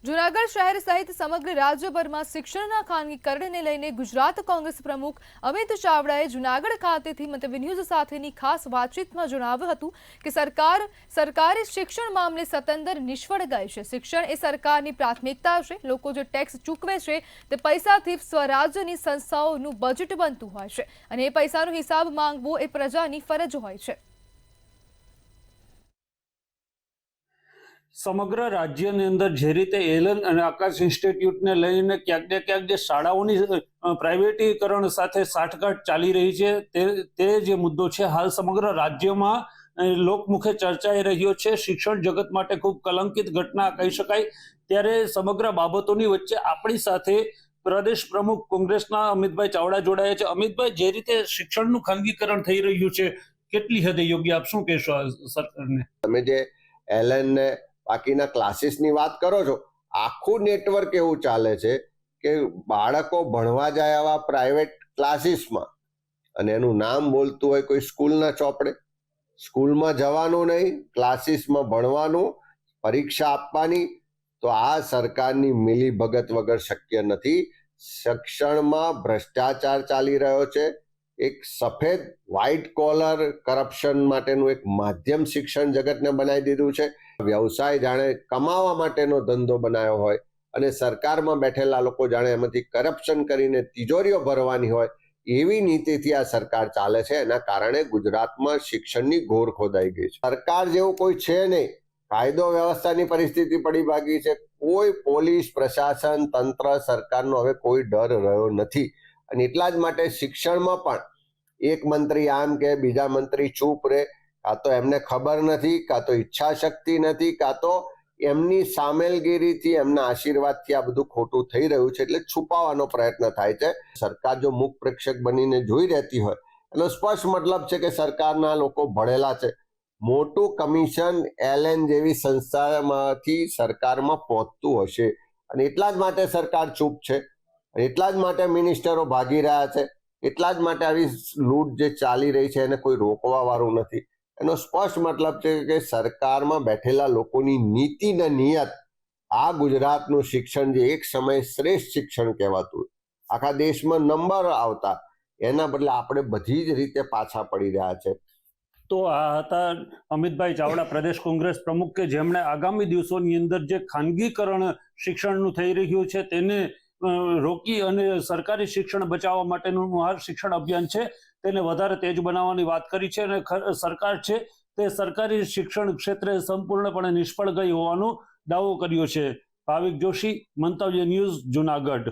જૂનાગઢ શહેર સહિત સમગ્ર રાજ્યભરમાં શિક્ષણના ખાનગીકરણને લઈને ગુજરાત કોંગ્રેસ પ્રમુખ અમિત ચાવડાએ જૂનાગઢ ખાતેથી મંતવ્ય ન્યૂઝ સાથેની ખાસ વાતચીતમાં જણાવ્યું હતું કે સરકારે શિક્ષણ મામલે સતંદર નિષ્ફળ ગઈ છે। શિક્ષણ એ સરકારની પ્રાથમિકતા છે। લોકો જે ટેક્સ ચૂકવે છે તે પૈસાથી સ્વરાજ્યની સંસ્થાઓનું બજેટ બનતું હોય છે અને એ પૈસાનો હિસાબ માંગવો એ પ્રજાની ફરજ હોય છે। સમગ્ર રાજ્યની અંદર જે રીતે એલન અને આકાશ ઇન્સ્ટિટ્યૂટને લઈને ક્યાંક ને ક્યાંક જે શાળાઓની પ્રાઇવેટીકરણ સાથે સાઠગાંઠ ચાલી રહી છે તે જે મુદ્દો છે હાલ સમગ્ર રાજ્યમાં લોકમુખે ચર્ચાઈ રહ્યો છે। શિક્ષણ જગત માટે ખૂબ કલંકિત ઘટના કહી શકાય। ત્યારે સમગ્ર બાબતોની વચ્ચે આપણી સાથે પ્રદેશ પ્રમુખ કોંગ્રેસના અમિતભાઈ ચાવડા જોડાયા છે। અમિતભાઈ, જે રીતે શિક્ષણનું ખાનગીકરણ થઈ રહ્યું છે કેટલી હદે યોગ્ય, આપ શું કહેશો સરકારને? તમે જે એલએન ને બાકીના ક્લાસીસની વાત કરો છો, આખું નેટવર્ક એવું ચાલે છે કે બાળકો ભણવા જાય આવા પ્રાઇવેટ ક્લાસીસમાં અને એનું નામ બોલતું હોય કોઈ સ્કૂલના ચોપડે, સ્કૂલમાં જવાનું નહીં, ક્લાસીસમાં ભણવાનું, પરીક્ષા આપવાની, તો આ સરકારની મિલીભગત વગર શક્ય નથી। શિક્ષણમાં ભ્રષ્ટાચાર ચાલી રહ્યો છે। એક સફેદ વ્હાઇટ કોલર કરપ્શન માટેનું એક માધ્યમ શિક્ષણ જગતને બનાવી દીધું છે। વ્યવસાય જાણે કમાવા માટેનો ધંધો બનાવ્યો હોય અને સરકારમાં બેઠેલા લોકો જાણે એમાંથી કરપ્શન કરીને તિજોરીઓ ભરવાની હોય એવી નીતિથી આ સરકાર ચાલે છે। એના કારણે ગુજરાતમાં શિક્ષણની ઘોર ખોદાઈ ગઈ છે। સરકાર જેવું કોઈ છે નહીં, કાયદો વ્યવસ્થાની પરિસ્થિતિ પડી ભાગી છે। કોઈ પોલીસ પ્રશાસન તંત્ર સરકારનો હવે કોઈ ડર રહ્યો નથી અને એટલા જ માટે શિક્ષણમાં પણ એક મંત્રી આમ કે બીજા મંત્રી ચૂપ રહે, કાં તો એમને ખબર નથી, કાં તો ઈચ્છા શક્તિ નથી, કાં તો એમની સામેલગીરીથી એમના આશીર્વાદથી આ બધું ખોટું થઈ રહ્યું છે એટલે છુપાવવાનો પ્રયત્ન થાય છે। સરકાર જો મુખ પ્રેક્ષક બનીને જોઈ રહેતી હોય એનો સ્પષ્ટ મતલબ છે કે સરકારના લોકો ભણેલા છે। મોટું કમિશન એલએન જેવી સંસ્થામાંથી સરકારમાં પહોંચતું હશે અને એટલા જ માટે સરકાર ચૂપ છે, એટલા જ માટે મિનિસ્ટરો ભાગી રહ્યા છે, એટલા જ માટે આવી લૂંટ જે ચાલી રહી છે એને કોઈ રોકવા વાળું નથી। એનો સ્પષ્ટ મતલબ છે કે સરકારમાં બેઠેલા લોકોની નીતિ ને નિયત આ ગુજરાતનું શિક્ષણ જે એક સમયે શ્રેષ્ઠ શિક્ષણ કહેવાતું, આખા દેશમાં નંબર આવતા, એના બદલે આપણે બધી જ રીતે પાછા પડી રહ્યા છે। તો આ હતા અમિતભાઈ ચાવડા, પ્રદેશ કોંગ્રેસ પ્રમુખ, કે જેમણે આગામી દિવસોની અંદર જે ખાનગીકરણ શિક્ષણનું થઈ રહ્યું છે તેને રોકી અને સરકારી શિક્ષણ બચાવવા માટેનું આ શિક્ષણ અભિયાન છે તેને વધારે તેજ બનાવવાની વાત કરી છે અને સરકાર છે તે સરકારી શિક્ષણ ક્ષેત્રે સંપૂર્ણપણે નિષ્ફળ ગઈ હોવાનો દાવો કર્યો છે। ભાવિક જોશી, મંતવ્ય ન્યૂઝ, જૂનાગઢ।